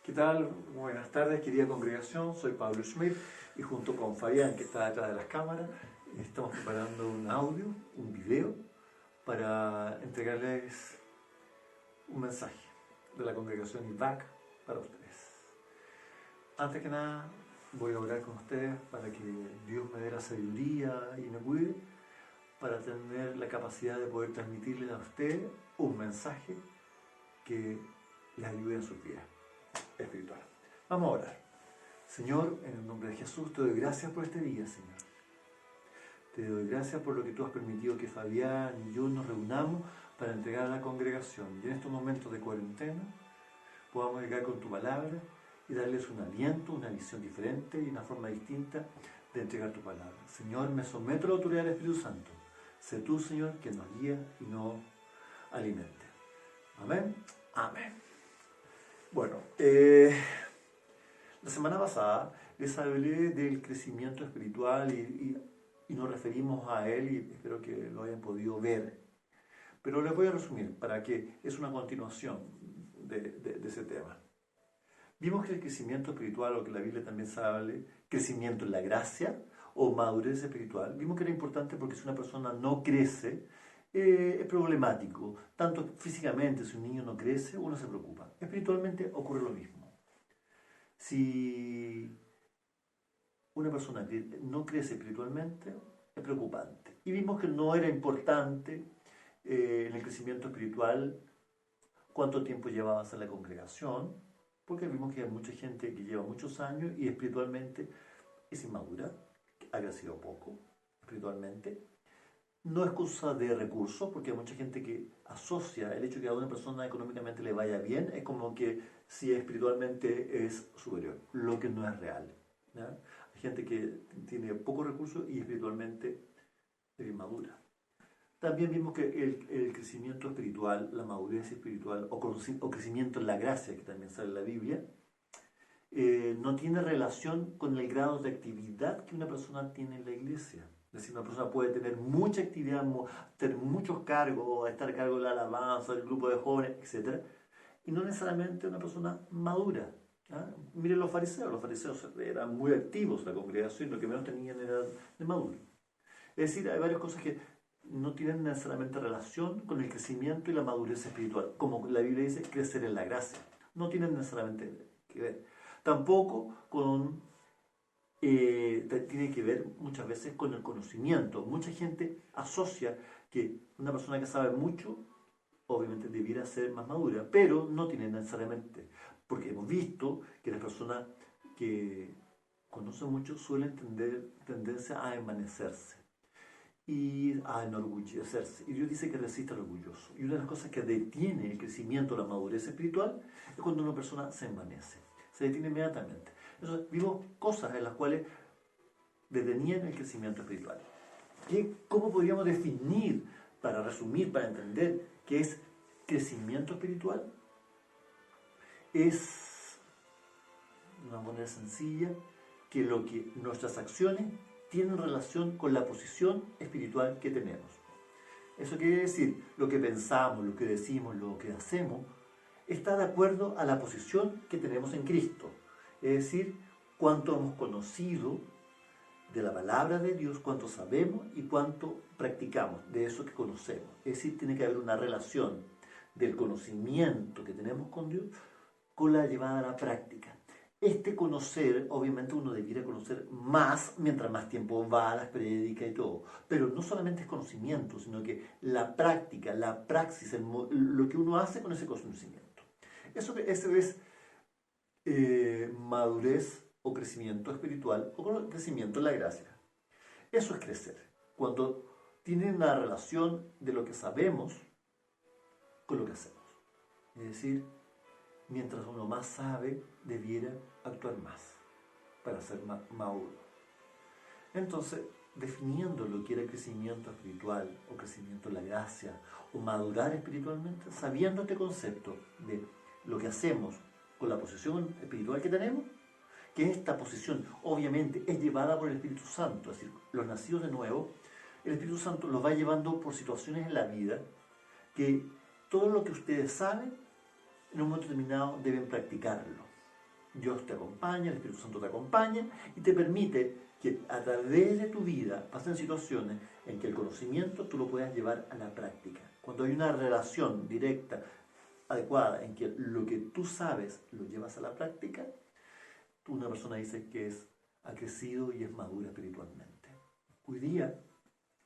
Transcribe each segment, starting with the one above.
¿Qué tal? Buenas tardes, querida congregación. Soy Pablo Schmidt y junto con Fabián, que está detrás de las cámaras, estamos preparando un audio, un video, para entregarles un mensaje de la congregación IVAC para ustedes. Antes que nada, voy a orar con ustedes para que Dios me dé la sabiduría y me cuide para tener la capacidad de poder transmitirles a ustedes un mensaje que les ayude en sus vidas espiritual. Vamos a orar. Señor, en el nombre de Jesús, te doy gracias por este día, Señor. Te doy gracias por lo que tú has permitido que Fabián y yo nos reunamos para entregar a la congregación. Y en estos momentos de cuarentena podamos llegar con tu palabra y darles un aliento, una visión diferente y una forma distinta de entregar tu palabra. Señor, me someto a la autoridad del Espíritu Santo. Sé tú, Señor, que nos guía y nos alimente. Amén. Amén. Bueno, la semana pasada les hablé del crecimiento espiritual y nos referimos a él y espero que lo hayan podido ver. Pero les voy a resumir para que es una continuación de ese tema. Vimos que el crecimiento espiritual, o que la Biblia también habla, crecimiento en la gracia o madurez espiritual, vimos que era importante porque si una persona no crece, es problemático. Tanto físicamente, si un niño no crece, uno se preocupa. Espiritualmente ocurre lo mismo. Si una persona no crece espiritualmente, es preocupante. Y vimos que no era importante en el crecimiento espiritual cuánto tiempo llevabas en la congregación, porque vimos que hay mucha gente que lleva muchos años y espiritualmente es inmadura, ha crecido poco espiritualmente. No es cosa de recursos, porque hay mucha gente que asocia el hecho de que a una persona económicamente le vaya bien, es como que si espiritualmente es superior, lo que no es real, ¿ya? Hay gente que tiene pocos recursos y espiritualmente es inmadura. También vimos que el crecimiento espiritual, la madurez espiritual o crecimiento en la gracia, que también sale en la Biblia, no tiene relación con el grado de actividad que una persona tiene en la iglesia. Es decir, una persona puede tener mucha actividad, tener muchos cargos, estar a cargo de la alabanza, del grupo de jóvenes, etc. Y no necesariamente una persona madura. ¿Ah? Miren los fariseos eran muy activos en la congregación y lo que menos tenían era de maduro. Es decir, hay varias cosas que no tienen necesariamente relación con el crecimiento y la madurez espiritual. Como la Biblia dice, crecer en la gracia. No tienen necesariamente que ver. Tampoco tiene que ver muchas veces con el conocimiento. Mucha gente asocia que una persona que sabe mucho, obviamente debiera ser más madura, pero no tiene necesariamente, porque hemos visto que las personas que conocen mucho suelen tener tendencia a envanecerse y a enorgullecerse. Y Dios dice que resiste al orgulloso. Y una de las cosas que detiene el crecimiento, la madurez espiritual, es cuando una persona se envanece. Se detiene inmediatamente. Entonces, vimos cosas en las cuales detenían el crecimiento espiritual. ¿Cómo podríamos definir, para resumir, para entender qué es crecimiento espiritual? Es, de una manera sencilla, que nuestras acciones tienen relación con la posición espiritual que tenemos. Eso quiere decir, lo que pensamos, lo que decimos, lo que hacemos, está de acuerdo a la posición que tenemos en Cristo. Es decir, cuánto hemos conocido de la palabra de Dios, cuánto sabemos y cuánto practicamos de eso que conocemos. Es decir, tiene que haber una relación del conocimiento que tenemos con Dios con la llevada a la práctica. Este conocer, obviamente uno debiera conocer más mientras más tiempo va a las prédicas y todo, pero no solamente es conocimiento, sino que la práctica, la praxis, lo que uno hace con ese conocimiento. Eso es madurez o crecimiento espiritual o crecimiento en la gracia. Eso es crecer, cuando tiene una relación de lo que sabemos con lo que hacemos. Es decir, mientras uno más sabe, debiera actuar más para ser más maduro. Entonces, definiendo lo que era crecimiento espiritual o crecimiento en la gracia o madurar espiritualmente, sabiendo este concepto de lo que hacemos con la posición espiritual que tenemos, que esta posición obviamente es llevada por el Espíritu Santo, es decir, los nacidos de nuevo, el Espíritu Santo los va llevando por situaciones en la vida que todo lo que ustedes saben, en un momento determinado deben practicarlo. Dios te acompaña, el Espíritu Santo te acompaña y te permite que a través de tu vida pasen situaciones en que el conocimiento tú lo puedas llevar a la práctica. Cuando hay una relación directa, adecuada, en que lo que tú sabes lo llevas a la práctica, una persona dice que ha crecido y es madura espiritualmente. Hoy día,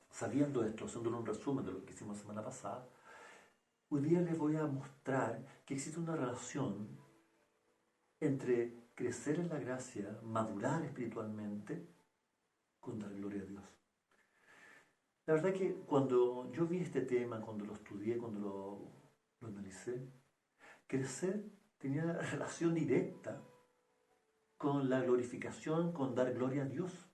sabiendo esto, haciéndole un resumen de lo que hicimos la semana pasada, hoy día les voy a mostrar que existe una relación entre crecer en la gracia, madurar espiritualmente, con dar gloria a Dios. La verdad que cuando yo vi este tema, cuando lo estudié, cuando lo analicé, crecer tenía una relación directa con la glorificación, con dar gloria a Dios.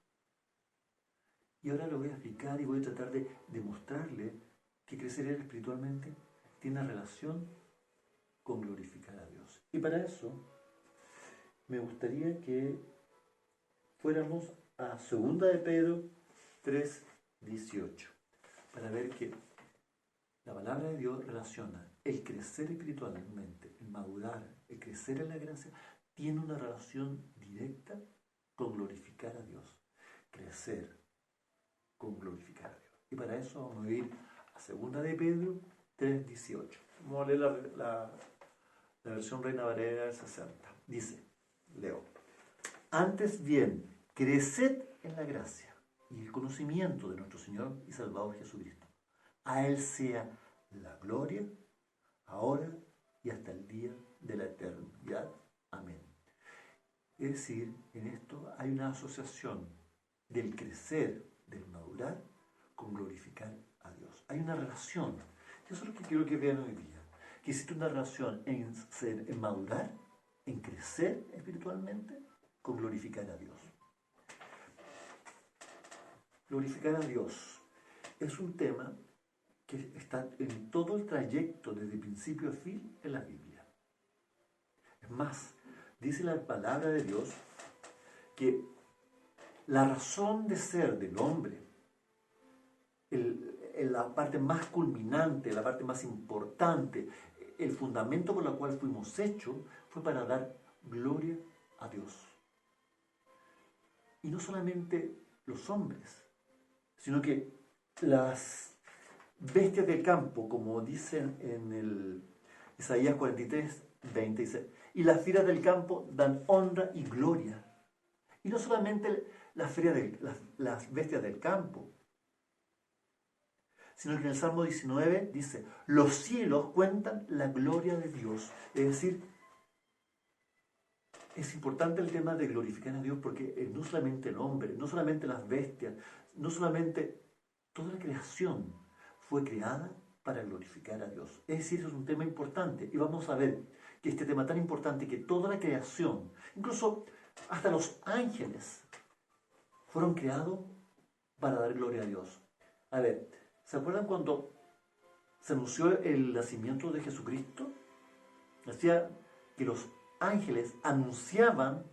Y ahora lo voy a explicar y voy a tratar de demostrarle que crecer espiritualmente tiene relación con glorificar a Dios. Y para eso me gustaría que fuéramos a 2 de Pedro 3:18 para ver que la palabra de Dios relaciona el crecer espiritualmente, el madurar, el crecer en la gracia, tiene una relación directa con glorificar a Dios. Crecer con glorificar a Dios. Y para eso vamos a ir a 2 de Pedro 3:18. Vamos a leer la versión Reina Valera del 60. Dice, leo: antes bien, creced en la gracia y el conocimiento de nuestro Señor y Salvador Jesucristo. A Él sea la gloria, ahora y hasta el día de la eternidad. Amén. Es decir, en esto hay una asociación del crecer, del madurar, con glorificar a Dios. Hay una relación. Y eso es lo que quiero que vean hoy día. Que existe una relación en madurar, en crecer espiritualmente, con glorificar a Dios. Glorificar a Dios es un tema que está en todo el trayecto, desde principio a fin, en la Biblia. Es más, dice la palabra de Dios que la razón de ser del hombre, la parte más culminante, la parte más importante, el fundamento por el cual fuimos hechos, fue para dar gloria a Dios. Y no solamente los hombres, sino que las bestias del campo, como dicen en el Isaías 43:20, dice, y las fieras del campo dan honra y gloria. Y no solamente las bestias del campo, sino que en el Salmo 19 dice, los cielos cuentan la gloria de Dios. Es decir, es importante el tema de glorificar a Dios porque no solamente el hombre, no solamente las bestias, no solamente toda la creación fue creada para glorificar a Dios. Es decir, eso es un tema importante. Y vamos a ver que este tema tan importante, que toda la creación, incluso hasta los ángeles, fueron creados para dar gloria a Dios. A ver, ¿se acuerdan cuando se anunció el nacimiento de Jesucristo? Decía que los ángeles anunciaban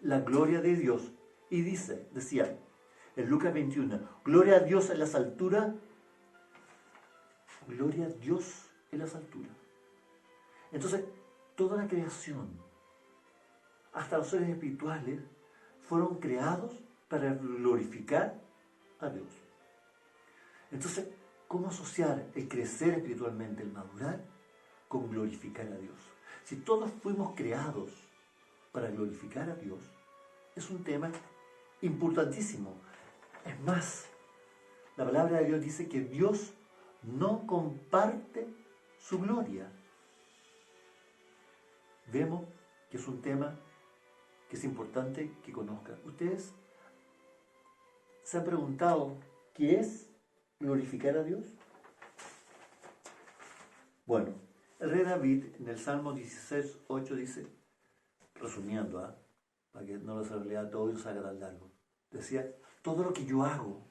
la gloria de Dios. Y decía en Lucas 21, gloria a Dios en las alturas, gloria a Dios en las alturas. Entonces, toda la creación, hasta los seres espirituales, fueron creados para glorificar a Dios. Entonces, ¿cómo asociar el crecer espiritualmente, el madurar, con glorificar a Dios? Si todos fuimos creados para glorificar a Dios, es un tema importantísimo. Es más, la palabra de Dios dice que Dios no comparte su gloria. Vemos que es un tema que es importante que conozcan. ¿Ustedes se han preguntado qué es glorificar a Dios? Bueno, el rey David en el Salmo 16:8 dice, resumiendo, para que no lo lea todo y no salga tan largo, decía, todo lo que yo hago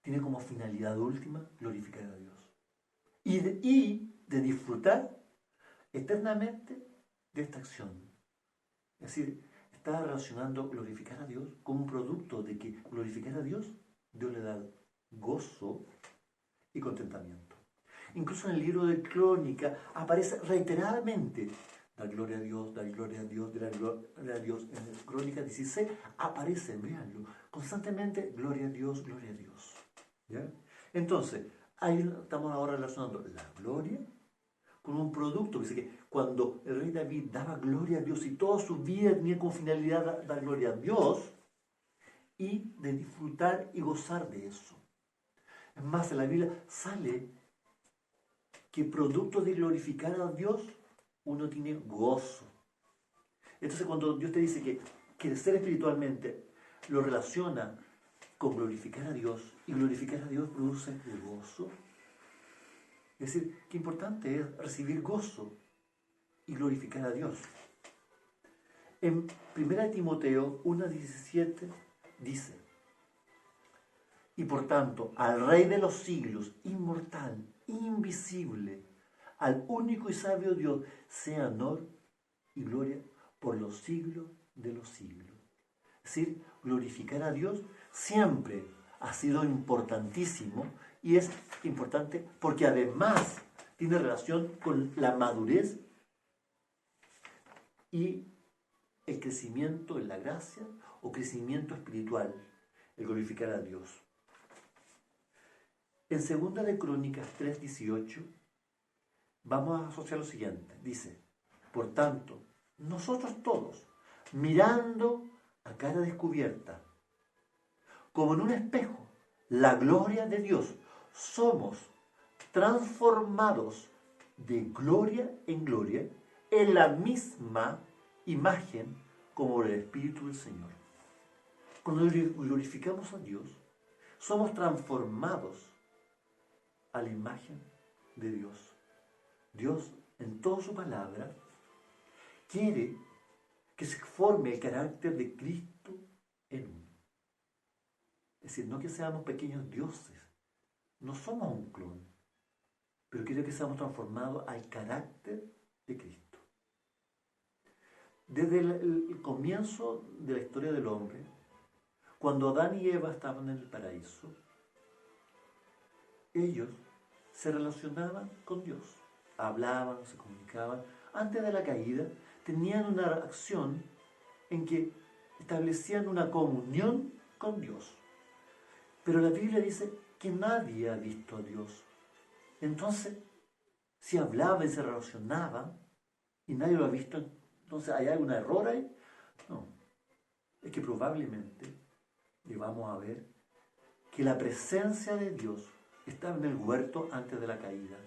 tiene como finalidad última glorificar a Dios y de disfrutar eternamente de esta acción. Es decir, está relacionando glorificar a Dios con un producto de que glorificar a Dios le da gozo y contentamiento. Incluso en el libro de Crónica aparece reiteradamente dar gloria a Dios, dar gloria a Dios, dar gloria a Dios. En Crónicas 16 aparece, véanlo, constantemente gloria a Dios, gloria a Dios. ¿Ya? Entonces, ahí estamos ahora relacionando la gloria con un producto. Dice que cuando el rey David daba gloria a Dios y toda su vida tenía como finalidad dar gloria a Dios y de disfrutar y gozar de eso. Es más, en la Biblia sale que producto de glorificar a Dios, uno tiene gozo. Entonces, cuando Dios te dice que crecer espiritualmente lo relaciona con glorificar a Dios, y glorificar a Dios produce gozo, es decir, qué importante es recibir gozo y glorificar a Dios. En 1 Timoteo 1:17 dice: y por tanto, al Rey de los siglos, inmortal, invisible, al único y sabio Dios, sea honor y gloria por los siglos de los siglos. Es decir, glorificar a Dios siempre ha sido importantísimo, y es importante porque además tiene relación con la madurez y el crecimiento en la gracia o crecimiento espiritual, el glorificar a Dios. En 2 de Crónicas 3:18 vamos a asociar lo siguiente. Dice: por tanto, nosotros todos, mirando a cara descubierta, como en un espejo, la gloria de Dios, somos transformados de gloria en gloria en la misma imagen como el Espíritu del Señor. Cuando glorificamos a Dios, somos transformados a la imagen de Dios. Dios, en toda su palabra, quiere que se forme el carácter de Cristo en uno. Es decir, no que seamos pequeños dioses, no somos un clon, pero quiere que seamos transformados al carácter de Cristo. Desde el comienzo de la historia del hombre, cuando Adán y Eva estaban en el paraíso, ellos se relacionaban con Dios, hablaban, se comunicaban. Antes de la caída, tenían una acción en que establecían una comunión con Dios. Pero la Biblia dice que nadie ha visto a Dios. Entonces, si hablaba y se relacionaba y nadie lo ha visto, entonces ¿hay algún error ahí? No. Es que probablemente vamos a ver que la presencia de Dios estaba en el huerto antes de la caída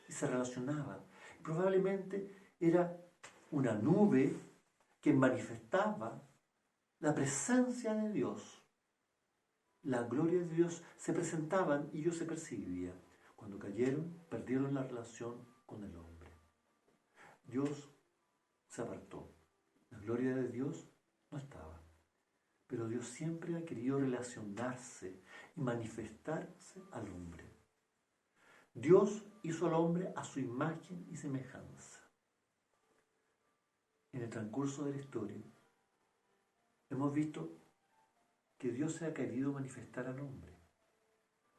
y se relacionaba. Probablemente era una nube que manifestaba la presencia de Dios. La gloria de Dios se presentaban y ellos se percibía. Cuando cayeron, perdieron la relación con el hombre. Dios se apartó. La gloria de Dios no estaba. Pero Dios siempre ha querido relacionarse y manifestarse al hombre. Dios hizo al hombre a su imagen y semejanza. En el transcurso de la historia, hemos visto que Dios se ha querido manifestar al hombre.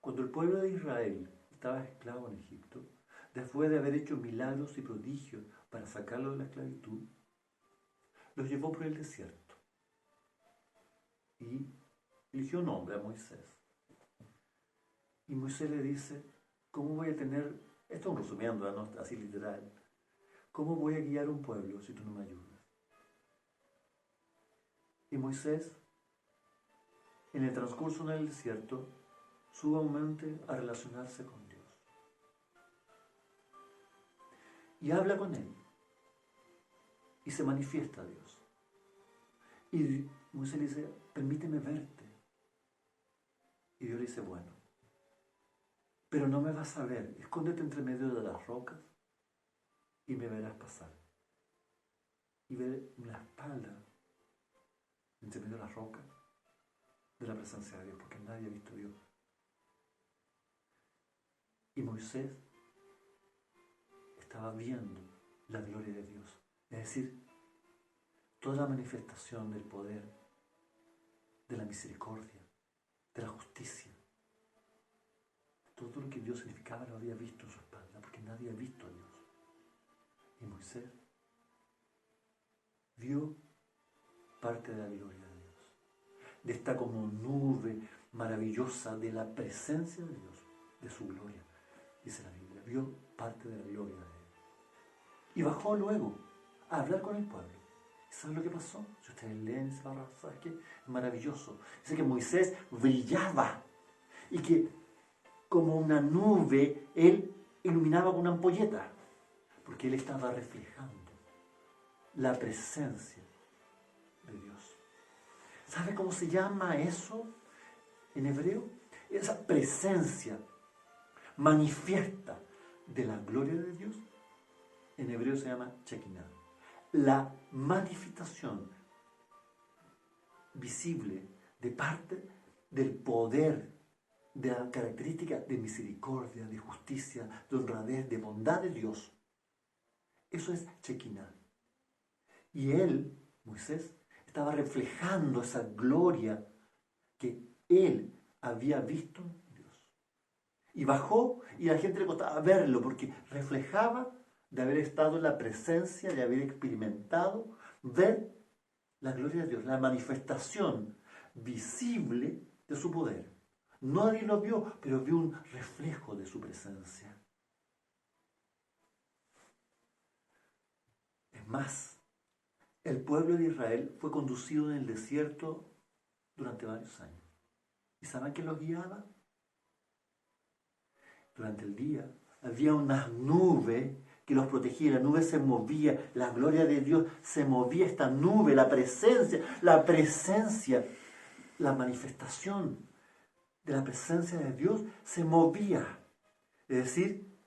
Cuando el pueblo de Israel estaba esclavo en Egipto, después de haber hecho milagros y prodigios para sacarlo de la esclavitud, los llevó por el desierto y eligió un hombre, a Moisés. Y Moisés le dice: ¿cómo voy a tener, esto es un resumiendo, ¿no? Así literal, cómo voy a guiar un pueblo si tú no me ayudas? Y Moisés, en el transcurso en el desierto, sumamente a relacionarse con Dios. Y habla con él. Y se manifiesta a Dios. Y Moisés le dice: permíteme verte. Y Dios le dice: bueno, pero no me vas a ver. Escóndete entre medio de las rocas y me verás pasar. Y ver la espalda entre medio de las rocas de la presencia de Dios, porque nadie ha visto a Dios. Y Moisés estaba viendo la gloria de Dios, es decir, toda la manifestación del poder, de la misericordia, de la justicia. Todo lo que Dios significaba lo había visto en su espalda, porque nadie ha visto a Dios. Y Moisés vio parte de la gloria de Dios, de esta como nube maravillosa de la presencia de Dios, de su gloria, dice la Biblia. Vio parte de la gloria de Él. Y bajó luego a hablar con el pueblo. ¿Saben lo que pasó? Si ustedes leen esa palabra, ¿sabes qué? Es maravilloso. Dice que Moisés brillaba y que como una nube él iluminaba con una ampolleta, porque él estaba reflejando la presencia de Dios. ¿Sabe cómo se llama eso en hebreo? Esa presencia manifiesta de la gloria de Dios, en hebreo se llama Shekinah. La manifestación visible de parte del poder, de la característica de misericordia, de justicia, de honradez, de bondad de Dios. Eso es Shekinah. Y él, Moisés, estaba reflejando esa gloria que él había visto en Dios. Y bajó y a la gente le costaba verlo porque reflejaba de haber estado en la presencia, de haber experimentado, ver la gloria de Dios, la manifestación visible de su poder. Nadie lo vio, pero vio un reflejo de su presencia. Es más, el pueblo de Israel fue conducido en el desierto durante varios años. ¿Y saben quién los guiaba? Durante el día había una nube que los protegía, la nube se movía, la gloria de Dios se movía, esta nube, la presencia, la manifestación de la presencia de Dios se movía. Es decir,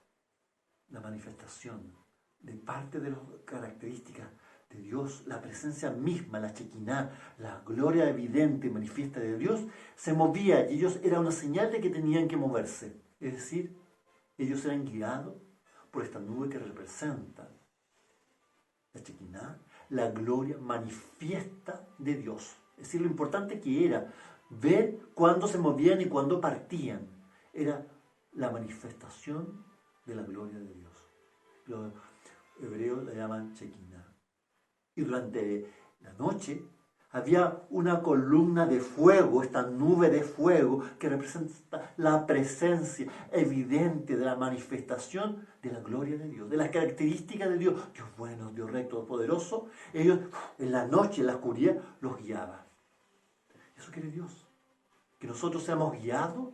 la manifestación de parte de las características de Dios, la presencia misma, la Shekinah, la gloria evidente y manifiesta de Dios, se movía y ellos era una señal de que tenían que moverse. Es decir, ellos eran guiados por esta nube que representa la Shekinah, la gloria manifiesta de Dios. Es decir, lo importante que era ver cuándo se movían y cuándo partían. Era la manifestación de la gloria de Dios. Los hebreos la llaman Shekinah. Y durante la noche había una columna de fuego, esta nube de fuego que representa la presencia evidente de la manifestación de la gloria de Dios, de las características de Dios. Dios bueno, Dios recto, poderoso. Ellos en la noche, en la oscuridad, los guiaban. Eso quiere Dios. Que nosotros seamos guiados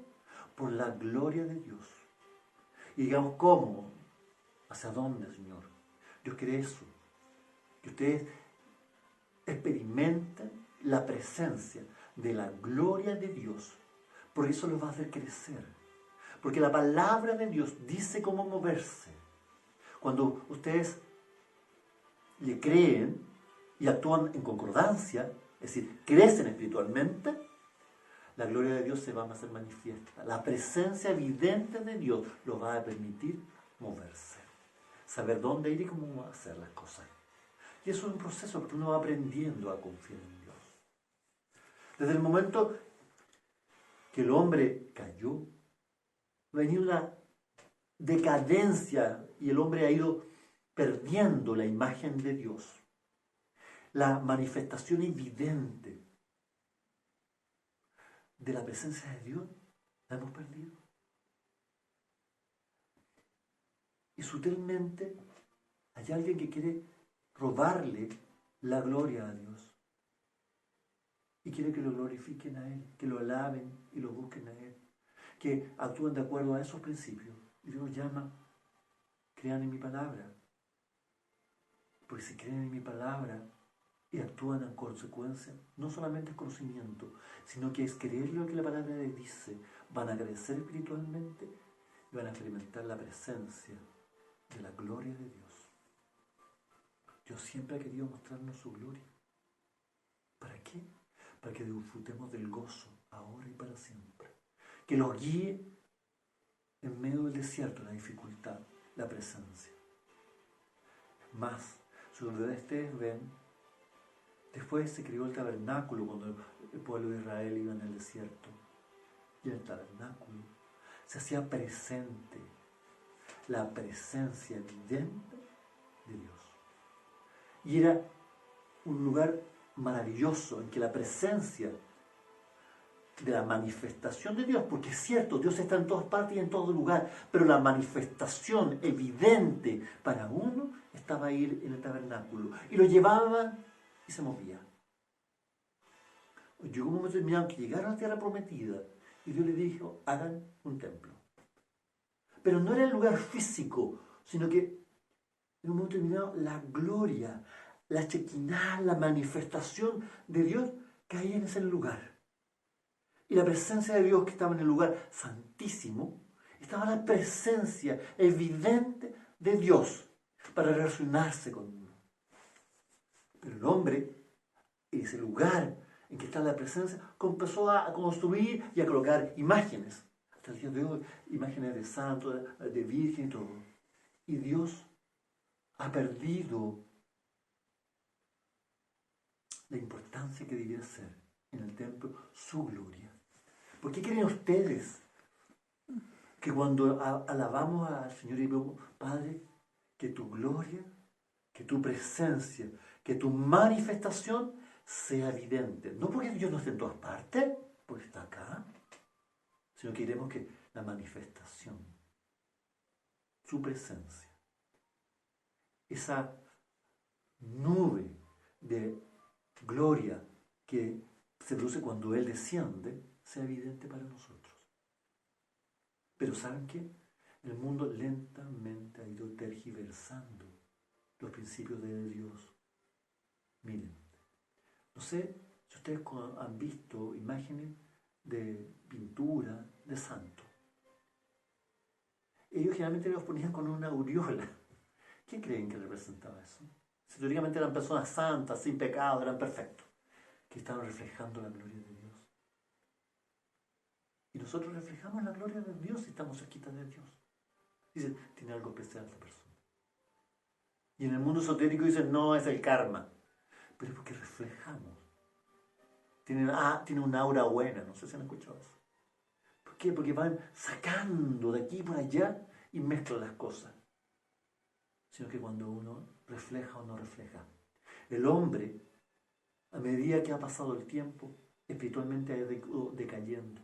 por la gloria de Dios. Y digamos, ¿cómo? ¿Hacia dónde, Señor? Dios quiere eso. Que ustedes experimenten la presencia de la gloria de Dios. Por eso los va a hacer crecer. Porque la palabra de Dios dice cómo moverse. Cuando ustedes le creen y actúan en concordancia, es decir, crecen espiritualmente, la gloria de Dios se va a hacer manifiesta. La presencia evidente de Dios los va a permitir moverse. Saber dónde ir y cómo hacer las cosas. Y eso es un proceso porque uno va aprendiendo a confiar en Dios. Desde el momento que el hombre cayó, ha venido una decadencia y el hombre ha ido perdiendo la imagen de Dios. La manifestación evidente de la presencia de Dios la hemos perdido. Y sutilmente hay alguien que quiere robarle la gloria a Dios. Y quiere que lo glorifiquen a Él, que lo alaben y lo busquen a Él, que actúen de acuerdo a esos principios. Y Dios llama, crean en mi palabra. Porque si creen en mi palabra y actúan en consecuencia, no solamente es conocimiento, sino que es creer lo que la palabra dice. Van a crecer espiritualmente y van a experimentar la presencia de la gloria de Dios. Dios siempre ha querido mostrarnos su gloria. ¿Para qué? Para que disfrutemos del gozo ahora y para siempre. Que los guíe en medio del desierto, la dificultad, la presencia. Más, si ustedes ven, después se creó el tabernáculo cuando el pueblo de Israel iba en el desierto. Y en el tabernáculo se hacía presente la presencia evidente de Dios. Y era un lugar maravilloso en que la presencia de la manifestación de Dios, porque es cierto, Dios está en todas partes y en todo lugar, pero la manifestación evidente para uno estaba ahí en el tabernáculo, y lo llevaban y se movía. Llegó un momento determinado que llegaron a la tierra prometida y Dios le dijo, hagan un templo. Pero no era el lugar físico, sino que en un momento determinado la gloria, la Shekinah, la manifestación de Dios caía en ese lugar. Y la presencia de Dios que estaba en el lugar santísimo, estaba la presencia evidente de Dios para relacionarse con uno. Pero el hombre, en ese lugar en que está la presencia, comenzó a construir y a colocar imágenes. Hasta el día de hoy, imágenes de santos, de virgen y todo. Y Dios ha perdido la importancia que debiera ser en el templo su gloria. ¿Por qué creen ustedes que cuando alabamos al Señor y decimos, Padre, que tu gloria, que tu presencia, que tu manifestación sea evidente? No porque Dios no esté en todas partes, porque está acá, sino que queremos que la manifestación, su presencia, esa nube de gloria que se produce cuando Él desciende, sea evidente para nosotros. Pero ¿saben qué? El mundo lentamente ha ido tergiversando los principios de Dios. Miren, no sé si ustedes han visto imágenes de pintura de santos. Ellos generalmente los ponían con una aureola. ¿Qué creen que representaba eso? Si teóricamente eran personas santas, sin pecado, eran perfectos, que estaban reflejando la gloria de Dios. Y nosotros reflejamos la gloria de Dios y estamos cerquita de Dios. Dicen, tiene algo especial esta persona. Y en el mundo esotérico dicen, no, es el karma. Pero es porque reflejamos. Tiene un aura buena, no sé si han escuchado eso. ¿Por qué? Porque van sacando de aquí por allá y mezclan las cosas. Sino que cuando uno refleja o no refleja. El hombre, a medida que ha pasado el tiempo, espiritualmente ha ido decayendo.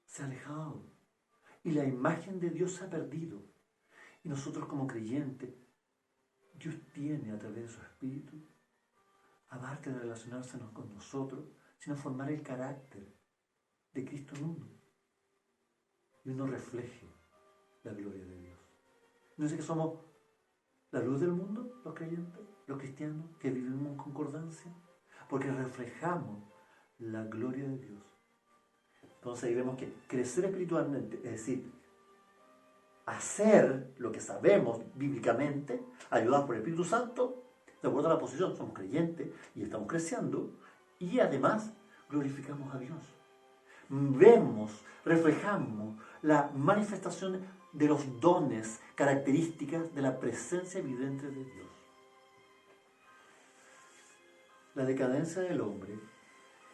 Se ha alejado. Y la imagen de Dios se ha perdido. Y nosotros como creyentes, Dios tiene a través de su Espíritu, aparte de relacionarse con nosotros, sino formar el carácter de Cristo en uno. Y uno refleje la gloria de Dios. ¿No es que somos la luz del mundo, los creyentes, los cristianos, que vivimos en concordancia? Porque reflejamos la gloria de Dios. Entonces ahí vemos que crecer espiritualmente, es decir, hacer lo que sabemos bíblicamente, ayudados por el Espíritu Santo, de acuerdo a la posición, somos creyentes y estamos creciendo, y además glorificamos a Dios. Vemos, reflejamos la manifestación de los dones, características de la presencia evidente de Dios. La decadencia del hombre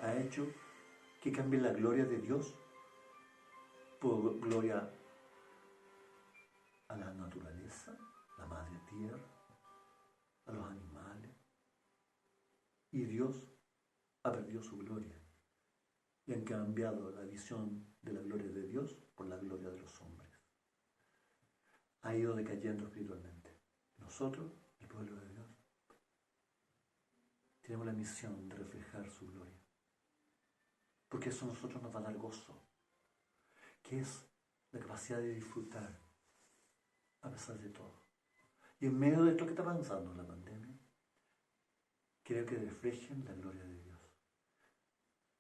ha hecho que cambie la gloria de Dios por gloria a la naturaleza, la madre tierra, a los animales. Y Dios ha perdido su gloria. Y han cambiado la visión de la gloria de Dios por la gloria de los hombres. Ha ido decayendo espiritualmente. Nosotros, el pueblo de Dios, tenemos la misión de reflejar su gloria. Porque eso a nosotros nos va a dar gozo, que es la capacidad de disfrutar a pesar de todo. Y en medio de esto que está pasando en la pandemia, creo que reflejen la gloria de Dios.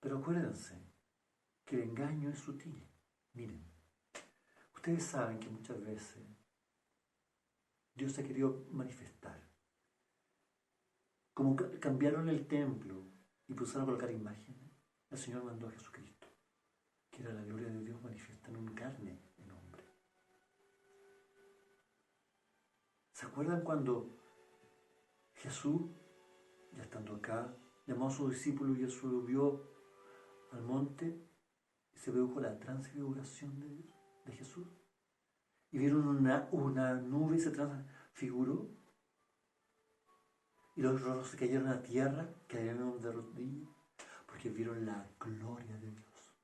Pero acuérdense que el engaño es sutil. Miren, ustedes saben que muchas veces Dios se ha querido manifestar. Como cambiaron el templo y pusieron a colocar imágenes, el Señor mandó a Jesucristo, que era la gloria de Dios manifiesta en carne, en hombre. ¿Se acuerdan cuando Jesús, ya estando acá, llamó a sus discípulos y él subió al monte y se produjo la transfiguración de Jesús? Y vieron una nube y se transfiguró. Y los rostros se cayeron a tierra, cayeron de rodillas, porque vieron la gloria de Dios.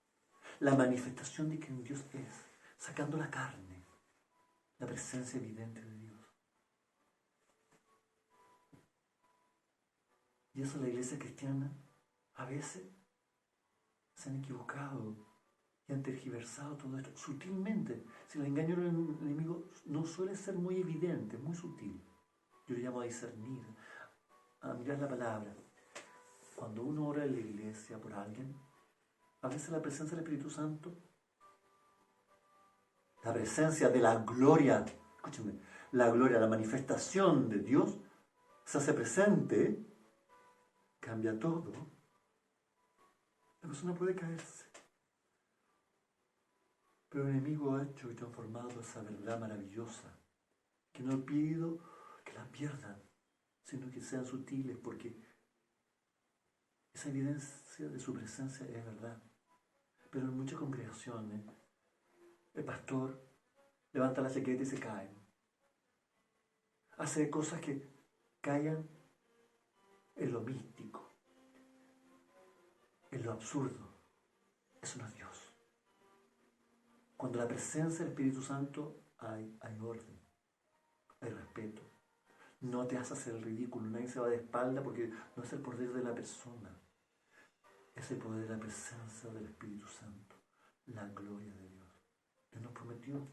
La manifestación de quien Dios es, sacando la carne, la presencia evidente de Dios. Y eso la iglesia cristiana a veces se han equivocado y han tergiversado todo esto sutilmente. Si el engaño del enemigo no suele ser muy evidente, muy sutil. Yo le llamo a discernir, a mirar la palabra. Cuando uno ora en la iglesia por alguien, a veces la presencia del Espíritu Santo, la presencia de la gloria, escúchenme, la gloria, la manifestación de Dios se hace presente, cambia todo. La persona puede caerse. Pero el enemigo ha hecho y transformado esa verdad maravillosa, que no pido que la pierdan, sino que sean sutiles, porque esa evidencia de su presencia es verdad. Pero en muchas congregaciones, el pastor levanta la chaqueta y se cae. Hace cosas que callan en lo místico, en lo absurdo. Eso no es Dios. Cuando la presencia del Espíritu Santo hay orden, hay respeto. No te haces hacer el ridículo, nadie se va de espalda porque no es el poder de la persona. Es el poder de la presencia del Espíritu Santo, la gloria de Dios. Dios nos prometió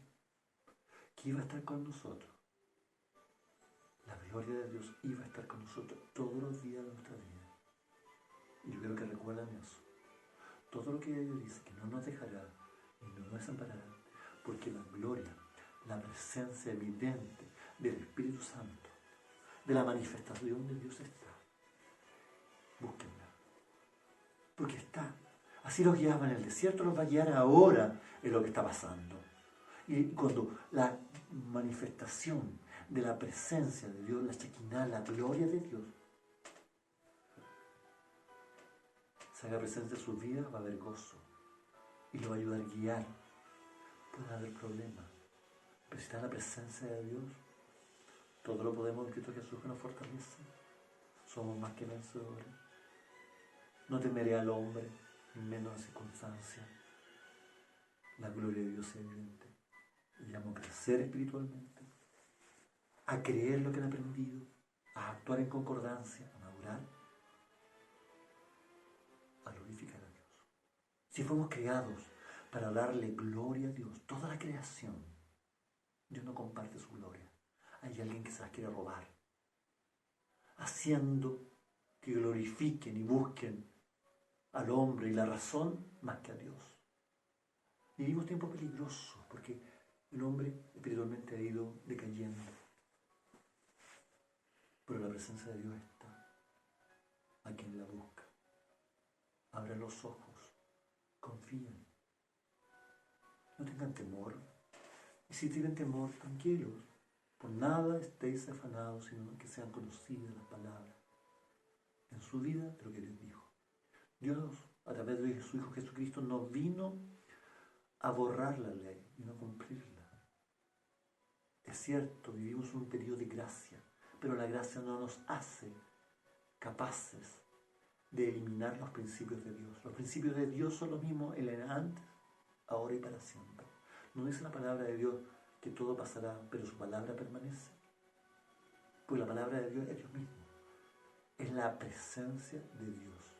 que iba a estar con nosotros. La gloria de Dios iba a estar con nosotros todos los días de nuestra vida. Y yo quiero que recuerden eso. Todo lo que Dios dice, que no nos dejará y no nos desamparará, porque la gloria, la presencia evidente del Espíritu Santo, de la manifestación de Dios está. Búsquenla. Porque está. Así los guiaba en el desierto, los va a guiar ahora en lo que está pasando. Y cuando la manifestación de la presencia de Dios, la Shekinah, la gloria de Dios, se haga presente en sus vidas, va a haber gozo. Y lo va a ayudar a guiar. Puede haber problemas. Pero si está en la presencia de Dios, todo lo podemos en Cristo Jesús que nos fortalece. Somos más que vencedores. No temeré al hombre, ni menos a circunstancias. La gloria de Dios es evidente. Le llamo a crecer espiritualmente, a creer lo que han aprendido, a actuar en concordancia, a madurar, a glorificar a Dios. Si fuimos creados para darle gloria a Dios, toda la creación, Dios no comparte su gloria. Hay alguien que se las quiere robar, haciendo que glorifiquen y busquen al hombre y la razón más que a Dios. Vivimos tiempos peligrosos porque el hombre espiritualmente ha ido decayendo. Pero la presencia de Dios está a quien la busca. Abran los ojos, confíen. No tengan temor. Y si tienen temor, tranquilos. Por nada estéis afanados, sino que sean conocidas las palabras en su vida de lo que Dios dijo. Dios, a través de su Hijo Jesucristo, no vino a borrar la ley, vino a cumplirla. Es cierto, vivimos un periodo de gracia, pero la gracia no nos hace capaces de eliminar los principios de Dios. Los principios de Dios son los mismos en el antes, ahora y para siempre. ¿No dice la palabra de Dios que todo pasará, pero su palabra permanece? Pues la palabra de Dios es Dios mismo. Es la presencia de Dios,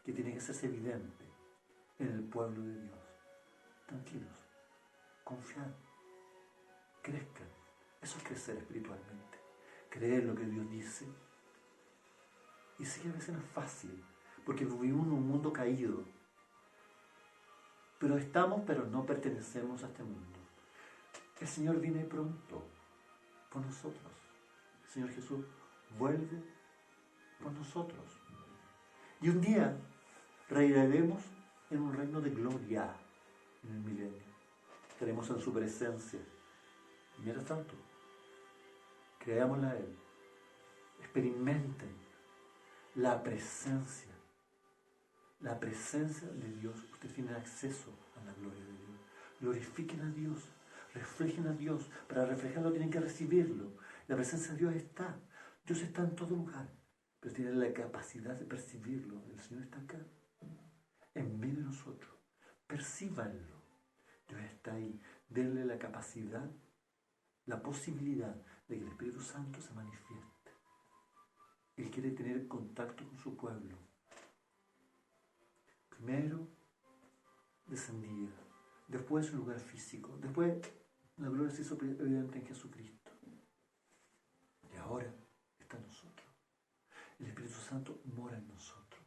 que tiene que hacerse evidente en el pueblo de Dios. Tranquilos, confiad, crezcan. Eso es crecer espiritualmente. Creer lo que Dios dice. Y sí, a veces no es fácil, porque vivimos en un mundo caído. Pero estamos, pero no pertenecemos a este mundo. El Señor viene pronto por nosotros. El Señor Jesús vuelve por nosotros. Y un día reinaremos en un reino de gloria en el milenio. Estaremos en su presencia. Y mientras tanto, creámosla a Él. Experimenten la presencia de Dios. Ustedes tienen acceso a la gloria de Dios. Glorifiquen a Dios, reflejen a Dios. Para reflejarlo tienen que recibirlo. La presencia de Dios está. Dios está en todo lugar, pero tiene la capacidad de percibirlo. El Señor está acá, en medio de nosotros. Percíbanlo. Dios está ahí. Denle la capacidad, la posibilidad de que el Espíritu Santo se manifieste. Él quiere tener contacto con su pueblo. Primero descendía, después su lugar físico, después la gloria se hizo evidente en Jesucristo. Y ahora está en nosotros. El Espíritu Santo mora en nosotros.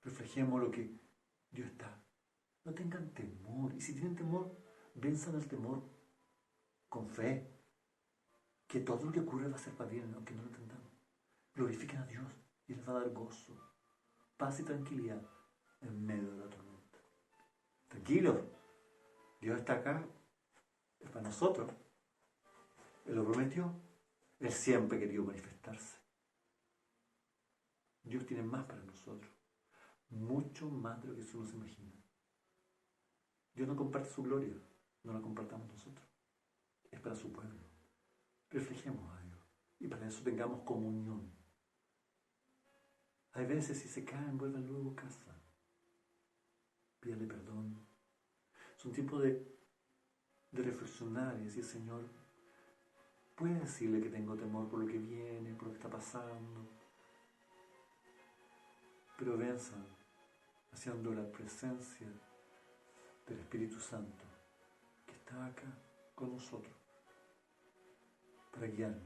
Reflejemos lo que Dios está. No tengan temor. Y si tienen temor, venzan el temor con fe. Que todo lo que ocurre va a ser para bien, aunque no lo entendamos. Glorifiquen a Dios y les va a dar gozo, paz y tranquilidad en medio de la tormenta. Tranquilos, Dios está acá, es para nosotros. Él lo prometió. Él siempre quería manifestarse. Dios tiene más para nosotros, mucho más de lo que uno se imagina. Dios no comparte su gloria, no la compartamos nosotros. Es para su pueblo. Reflejemos a Dios y para eso tengamos comunión. Hay veces si se caen, vuelvan luego a casa. Pídale perdón. Es un tiempo de reflexionar y decir, Señor, puedes decirle que tengo temor por lo que viene, por lo que está pasando, pero venzan haciendo la presencia del Espíritu Santo que está acá con nosotros para guiarnos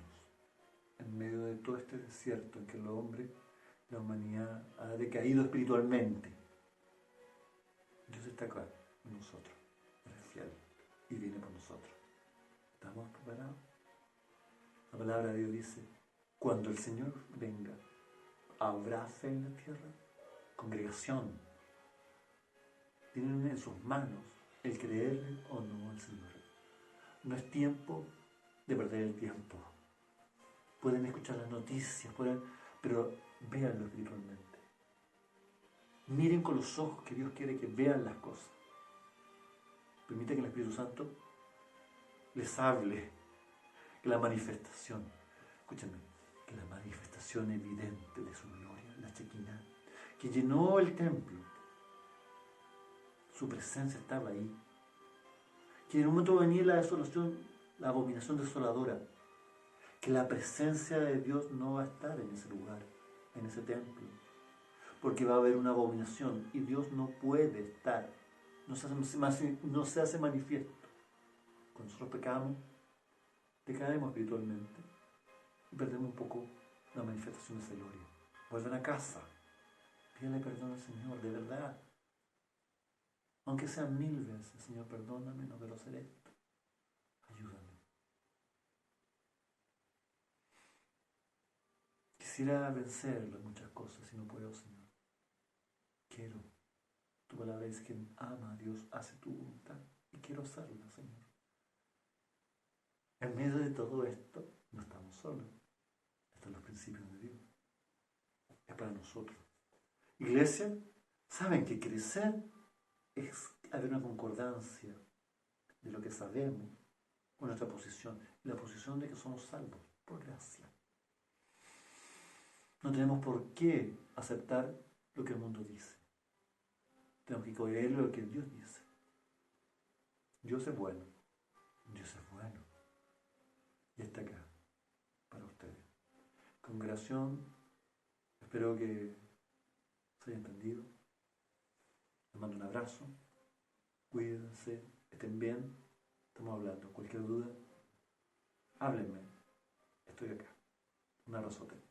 en medio de todo este desierto en que el hombre, la humanidad ha decaído espiritualmente. Dios está acá con nosotros, es fiel y viene por nosotros. ¿Estamos preparados? La palabra de Dios dice, cuando el Señor venga, ¿habrá fe en la tierra? Congregación, tienen en sus manos el creerle o no al Señor. No es tiempo de perder el tiempo. Pueden escuchar las noticias, pero véanlo espiritualmente. Miren con los ojos que Dios quiere que vean las cosas. Permite que el Espíritu Santo les hable, que la manifestación, escúchenme, que la manifestación evidente de su gloria, la Shekinah, que llenó el templo, su presencia estaba ahí. Que en un momento va a venir la desolación, la abominación desoladora, que la presencia de Dios no va a estar en ese lugar, en ese templo, porque va a haber una abominación y Dios no puede estar, no se hace manifiesto. Cuando nosotros pecamos, decaemos espiritualmente y perdemos un poco la manifestación de esa gloria. Vuelven a casa, pídele perdón al Señor, de verdad. Aunque sean 1000 veces, Señor, perdóname, no quiero hacer esto. Ayúdame. Quisiera vencer muchas cosas y no puedo, Señor. Quiero. Tu palabra dice que ama a Dios, hace tu voluntad. Y quiero hacerla, Señor. En medio de todo esto, no estamos solos. Están los principios de Dios. Es para nosotros. Iglesia, ¿saben que crecer es haber una concordancia de lo que sabemos con nuestra posición? La posición de que somos salvos por gracia. No tenemos por qué aceptar lo que el mundo dice. Tenemos que creer lo que Dios dice. Dios es bueno. Dios es bueno. Y está acá para ustedes. Congregación, espero que se haya entendido. Les mando un abrazo. Cuídense, estén bien. Estamos hablando. Cualquier duda, háblenme. Estoy acá. Un abrazote.